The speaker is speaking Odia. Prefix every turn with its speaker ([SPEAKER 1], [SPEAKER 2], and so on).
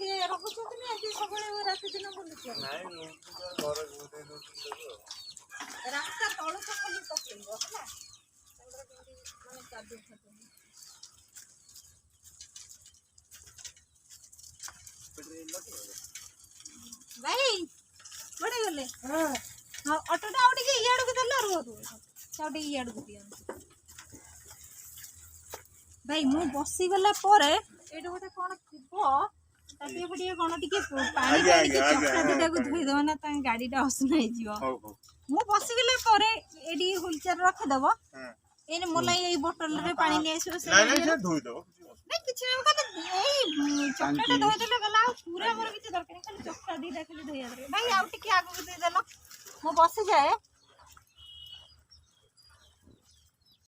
[SPEAKER 1] ये रखुଛନ୍ତି ନା ଏଠି ସବୁବେଳେ ରାତି ଦିନ ବୁଲୁଛି
[SPEAKER 2] ନାଇଁ ମୁଁ ଘରେ ଘୁରେଇ ଦଉଛନ୍ତି ତାକୁ
[SPEAKER 1] ରାସ୍ତା ତଳୁ ତ ଖାଲି ପକେଇବ ହେଲା ତାଙ୍କର କେମିତି ମାନେ କାଦୁଅ ଫାଦୁଅ ଭାଇ ବড় ଗଲେ ହଁ ଅଟୋଟା ଆଉ ଟିକେ ଇଆଡକୁ ଦେଲା ରୁହ ତୁ ଆଉ ଟିକେ ଇଆଡକୁ ଦିଅନ୍ତୁ ଭାଇ ମୁଁ ବସିଗଲା ପରେ ଏଇଠି ଗୋଟେ କଣ ଥିବ ତାକୁ ଟିକେ କଣ ଟିକେ ପାଣି ଦେଇକି ଚକଟାଟାକୁ ଧୋଇଦବ ନା ତା ଗାଡିଟା ଅସନା ହେଇଯିବ ମୁଁ ବସିଗଲା ପରେ ଏଇଠି ହୁଇଲଚେୟାର ରଖିଦବ ଏଇନେ ମୋ ଲାଗି ଏଇ ବୋଟଲରେ ପାଣି ନେଇ ଆସିବ ସେ
[SPEAKER 2] ଧୋଇଦବ
[SPEAKER 1] ନାଇଁ କିଛି ନାହିଁ ଖାଲି ଏଇ ଚକଟାଟା ଧୋଇଦେଲେ ଗଲା ଆଉ ପୁରା ମୋର କିଛି ଦରକାର ନାହିଁ ଖାଲି ଚକଟା ଦିଟା ଖାଲି ଧୋଇବା ଦରକାର ଭାଇ ଆଉ ଟିକେ ଆଗକୁ ଦେଇଦେଲ ମୁଁ ବସିଯାଏ